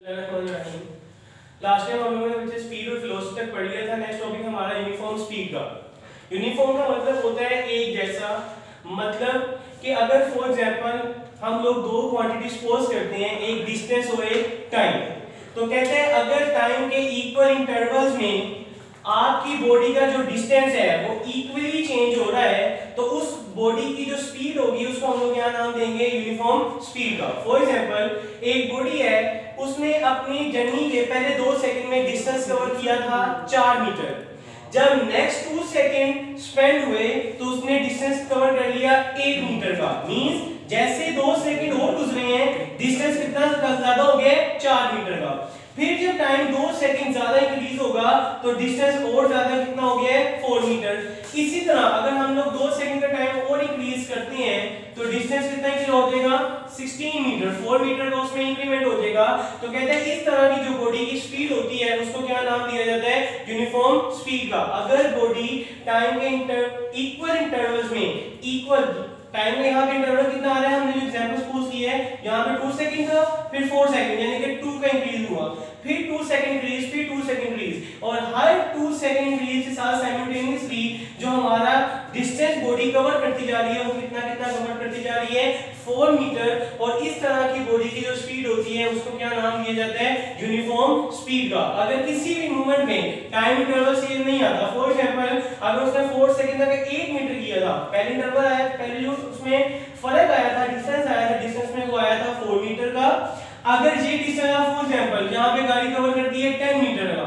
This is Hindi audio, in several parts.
लास्ट टाइम हम लोगों ने स्पीड और वेलोसिटी तक पढ़ लिया था। नेक्स्ट टॉपिक हमारा यूनिफॉर्म स्पीड का। यूनिफॉर्म का मतलब होता है एक जैसा, मतलब कि अगर फॉर एग्जांपल हम लोग दो क्वांटिटी सपोज करते हैं, एक डिस्टेंस और एक टाइम, तो कहते हैं अगर टाइम के इक्वल इंटरवल्स में आपकी बॉडी का जो डिस्टेंस है वो इक्वली चेंज हो रहा है, तो उस बॉडी की जो स्पीड होगी उसको हम लोग क्या नाम देंगे, यूनिफॉर्म स्पीड का। फॉर एग्जांपल एक बॉडी है, उसने अपनी जर्नी के पहले 2 सेकंड में डिस्टेंस कवर किया था 4 मीटर। जब नेक्स्ट 2 सेकंड स्पेंड हुए तो उसने डिस्टेंस कवर कर लिया 1 मीटर का। मींस जैसे 2 सेकंड और गुजरे हैं, डिस्टेंस कितना ज्यादा हो गया, 4 मीटर का। फिर जब टाइम 2 सेकंड ज्यादा इंक्रीज होगा तो डिस्टेंस और ज्यादा कितना हो गया, 4 मीटर। इसी तरह अगर हम लोग 2 सेकंड का टाइम और इंक्रीज करते हैं तो डिस्टेंस कितना हो जाएगा, 16 मीटर। 4 मीटर का उसमें इंक्रीमेंट हो जाएगा। तो कहते हैं इस तरह की जो बॉडी की स्पीड होती है उसको क्या नाम दिया जाता है, यूनिफॉर्म स्पीड का। अगर बॉडी टाइम के इक्वल इंटरवल्स में, इक्वल टाइम में यहाँ पे इंटरवल कितना आ रहा है, हमने जो एग्जांपल सपोज किया है यहाँ पे 2 सेकंड था, फिर 4 सेकंड, यानी कि 2 का इंक्रीज हुआ, फिर 2 सेकंड इंक्रीज, फिर 2 सेकंड इंक्रीज, और हर 2 सेकंड इंक्रीज के साथ साइमल्टेनियसली जो हमारा डिस्टेंस बॉडी कवर करती जा रही है वो कितना कवर करती जा रही है, 4 मीटर। और इस तरह की बॉडी की जो स्पीड होती है उसको क्या नाम दिया जाता है, यूनिफॉर्म स्पीड का। अगर किसी भी मूवमेंट में टाइम इंटरवल सेम नहीं आता, फॉर एग्जांपल अगर उसने 4 सेकंड तक 1 मीटर किया था, पहले इंटरवल आया, पहले जो उसमें फर्क आया था, डिस्टेंस आया था, डिस्टेंस में वो आया था 4 मीटर का। अगर ये डिस्टेंस फॉर एग्जांपल यहां पे गाड़ी कवर करती है 10 मीटर का,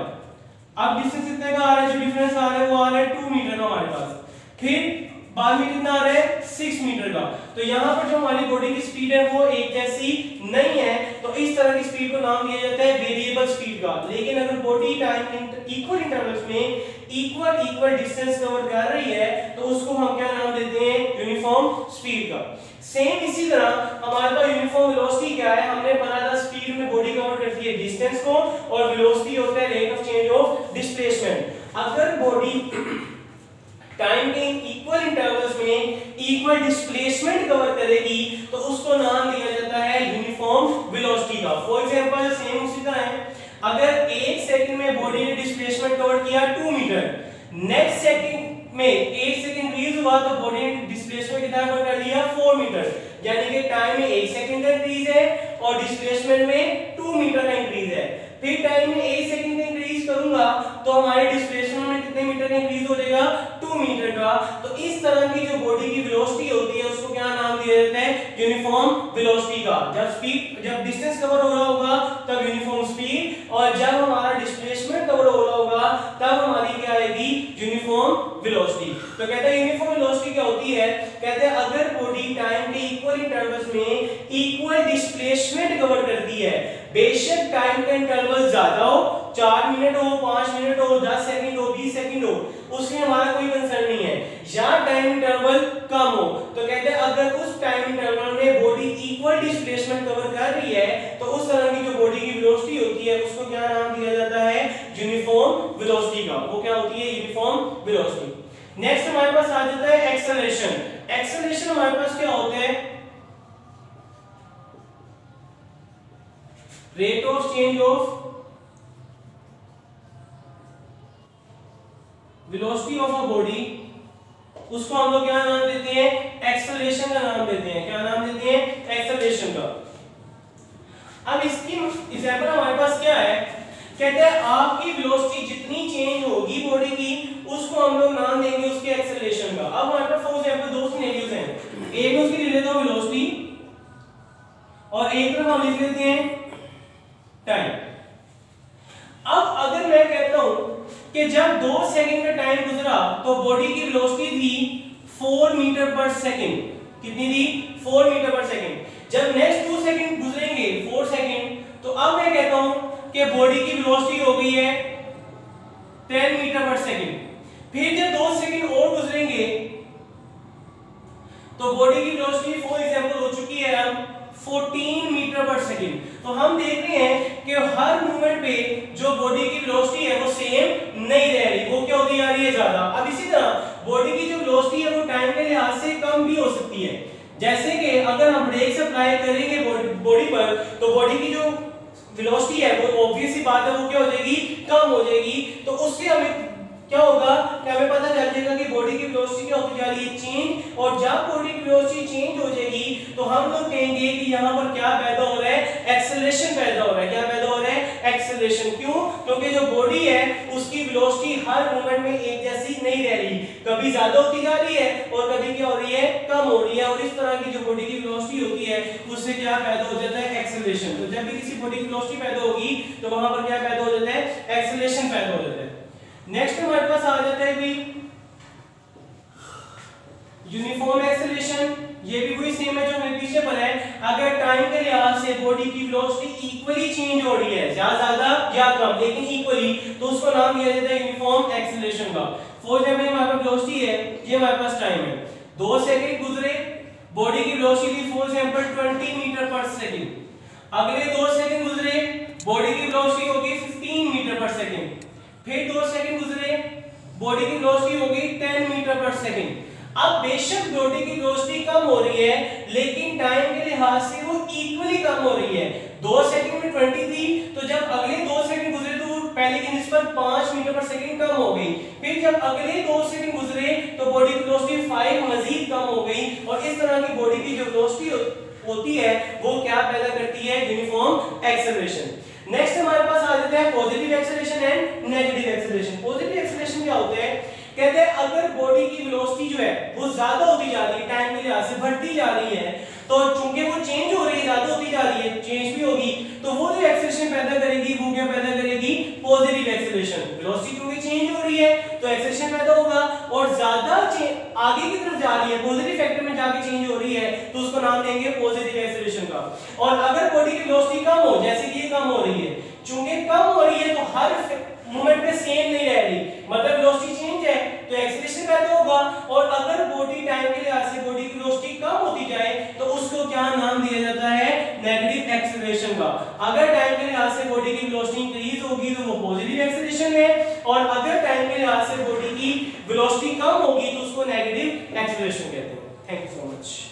अब डिस्टेंस कितने का आ रहा है, जो डिफरेंस आ रहा है वो आ रहा है 2 मीटर का हमारे पास, फिर बाद में कितना आ रहा है, 6 मीटर का। तो यहाँ पर जो हमारी बॉडी की स्पीड है वो एक जैसी नहीं है, तो इस तरह की स्पीड को नाम दिया जाता है वेरिएबल स्पीड का। लेकिन अगर बॉडी टाइम इक्वल इंटरवल्स में इक्वल डिस्टेंस कवर कर रही है तो उसको हम क्या नाम देते हैं, यूनिफॉर्म स्पीड का। सेम इसी तरह हमारे पास यूनिफॉर्म वेलोसिटी क्या है, हमने पढ़ा था स्पीड में बॉडी कवर करती है डिस्टेंस को, और वेलोसिटी होता है rate of change of displacement. अगर बॉडी टाइम के इक्वल इंटरवल्स में इक्वल डिस्प्लेसमेंट कवर करेगी तो उसको नाम दिया जाता है यूनिफॉर्म वेलोसिटी का। फॉर एग्जांपल सेम उसी तरह है, अगर 1 सेकंड में बॉडी ने डिस्प्लेसमेंट कवर किया 2 मीटर, नेक्स्ट सेकंड में 1 सेकंड इंक्रीज हुआ तो बॉडी ने डिस्प्लेसमेंट कितना कवर कर लिया, 4 मीटर। यानी कि टाइम में 1 सेकंड का इंक्रीज है और डिस्प्लेसमेंट में 2 मीटर का इंक्रीज है। फिर टाइम में 1 सेकंड का इंक्रीज करूंगा तो हमारे डिस्प्लेसमेंट में कितने मीटर का इंक्रीज हो जाएगा, 2 मीटर का। तो इस तरह की जो बॉडी की वेलोसिटी होती है उसको क्या नाम दिया जाता है, यूनिफॉर्म वेलोसिटी का। जब डिस्टेंस कवर हो रहा होगा तब यूनिफॉर्म स्पीड, और जब हमारा डिस्प्लेसमेंट कवर हो रहा होगा तब हमारी क्या आएगी, यूनिफॉर्म वेलोसिटी। तो कहते हैं यूनिफॉर्म वेलोसिटी क्या होती है, कहते हैं अगर बॉडी टाइम के इक्वल इंटरवल्स में इक्वल डिस्प्लेसमेंट कवर करती है, बेशक टाइम का इंटरवल ज्यादा हो, 4 मिनट हो, 5 मिनट हो, 10 सेकंड हो, 20 सेकंड हो, उसमें हमारा कोई कंसर्न नहीं है, या टाइम इंटरवल कम हो, तो कहते हैं अगर उस टाइम इंटरवल में बॉडी इक्वल डिस्प्लेसमेंट कवर कर रही है तो उस तरह की जो बॉडी की वेलोसिटी होती है उसको क्या नाम दिया जाता है, यूनिफॉर्म वेलोसिटी का। वो क्या होती है, यूनिफॉर्म वेलोसिटी। नेक्स्ट हमारे पास आ जाता है एक्सेलरेशन। एक्सेलरेशन हमारे पास क्या होता है, rate of change of velocity of a body, उसको हम लोग क्या नाम देते हैं, एक्सेलरेशन का नाम देते हैं। क्या नाम देते हैं, एक्सेलरेशन का। अब इसकी एग्जांपल हमारे पास क्या है, कहते हैं आपकी वेलोसिटी जितनी चेंज होगी बॉडी की उसको हम लोग नाम देंगे उसके एक्सेलरेशन का। अब हमारे पास फॉर एग्जांपल दो सिनेरियोज हैं, एक उसकी ले लेते हो वेलोसिटी और एक तरफ हम लिख लेते हैं टाइम। अब अगर मैं कहता हूं कि जब 2 सेकंड का टाइम गुजरा तो बॉडी की वेलोसिटी थी 4 मीटर पर सेकंड। कितनी थी, 4 मीटर पर सेकंड। जब नेक्स्ट 2 सेकंड गुजरेंगे 4 सेकंड, तो अब मैं कहता हूं कि बॉडी की वेलोसिटी हो गई है 10 मीटर पर सेकंड। फिर जब 2 सेकंड और गुजरेंगे तो बॉडी की वेलोसिटी फॉर एग्जांपल हो चुकी है अब 14 मीटर पर सेकंड। तो हम देख रहे हैं कि हर मूवमेंट पे जो बॉडी की वेलोसिटी है वो सेम नहीं रह रही, वो क्या होती जा रही है, ज्यादा। अब इसी तरह बॉडी की जो वेलोसिटी है वो टाइम के लिहाज से कम भी हो सकती है। जैसे कि अगर हम ब्रेक अप्लाई करेंगे बॉडी पर तो बॉडी की जो वेलोसिटी है वो ऑब्वियस सी बात है वो क्या हो जाएगी, कम हो जाएगी। तो उससे हमें क्या होगा कि हमें पता चल जाएगा कि बॉडी की वेलोसिटी क्या होती जा रही है, चेंज। और जब बॉडी की वेलोसिटी चेंज हो जाएगी तो हम लोग कहेंगे कि यहाँ पर क्या पैदा हो रहा है, एक्सेलरेशन पैदा हो रहा है। क्या पैदा हो रहा है, एक्सेलरेशन। क्यों? क्योंकि जो बॉडी है उसकी वेलोसिटी हर मोमेंट में एक जैसी नहीं रह रही, कभी ज्यादा होती जा रही है और कभी क्या हो रही है, कम हो रही है। और इस तरह की जो बॉडी की वेलोसिटी होती है उससे क्या पैदा हो जाता है, एक्सेलरेशन। तो जब भी किसी बॉडी की वेलोसिटी पैदा होगी तो वहां पर क्या पैदा हो जाता है, एक्सेलरेशन पैदा हो जाता है। नेक्स्ट हमारे पास आ जाता है भी यूनिफॉर्म एक्सेलरेशन। ये भी वही सेम है जो हमने पीछे पढ़ा है। अगर टाइम के लिहाज से बॉडी की वेलोसिटी इक्वली चेंज हो रही है, या ज्यादा या कम लेकिन इक्वली, तो उसको नाम दिया जाता है यूनिफॉर्म एक्सेलरेशन का। फॉर एग्जांपल हमारे पास वेलोसिटी है, ये हमारे पास टाइम है, 2 सेकंड गुजरे, बॉडी की वेलोसिटी फॉर एग्जांपल 20 मीटर पर सेकंड। अगले 2 सेकंड गुजरे, बॉडी की वेलोसिटी होगी 15 मीटर पर सेकंड। फिर 2 सेकंड गुजरे, बॉडी की वेलोसिटी होगी 10 मीटर पर सेकंड। अब बेशक बॉडी की वेलोसिटी कम हो रही है लेकिन टाइम के लिहाज से वो इक्वली कम हो रही है। 2 सेकंड में 20 थी, तो जब अगले 2 सेकंड गुजरे तो पहले की निस्बत 5 मीटर पर सेकंड कम हो गई। फिर जब अगले 2 सेकंड गुजरे तो बॉडी की वेलोसिटी 5 मजीद कम हो गई। और इस तरह की बॉडी की जो वेलोसिटी होती है वो क्या पैदा करती है, यूनिफॉर्म एक्सेलरेशन। नेक्स्ट हमारे पास आ जाता है positive acceleration and negative acceleration. Positive acceleration क्या होता है, कहते हैं अगर बॉडी की वेलोसिटी जो है वो ज्यादा होती जा रही है, टाइम के लिहाज से बढ़ती जा रही है, तो चूंकि वो चेंज हो रही है, ज्यादा होती जा रही है, चेंज भी होगी, तो वो जो एक्सेलरेशन पैदा करेगी वो क्या पैदा करेगी, पॉजिटिव एक्सेलरेशन। वेलोसिटी क्योंकि चेंज हो रही है तो एक्सेलरेशन पैदा होगा, और ज्यादा आगे की तरफ जा रही है, पॉजिटिव फैक्टर में जाके चेंज हो रही है, तो उसको नाम देंगे पॉजिटिव एक्सेलरेशन का। और अगर बॉडी की वेलोसिटी कम हो, जैसे कि ये कम हो रही है, चूंकि कम हो रही है तो हर मोमेंट में सेम नहीं रह रही, मतलब वेलोसिटी चेंज है तो एक्सेलरेशन पैदा होगा। और अगर बॉडी टाइम के लिहाज से बॉडी की वेलोसिटी कम होती जाए तो उसको क्या नाम दिया जाता है, नेगेटिव एक्सेलरेशन का। अगर टाइम के लिहाज से बॉडी की वेलोसिटी इंक्रीज होगी तो वो पॉजिटिव एक्सेलरेशन है, और अगर टाइम के लिहाज से बॉडी की वेलोसिटी कम होगी तो उसको नेगेटिव एक्सेलरेशन कहते हैं। Thank you so much.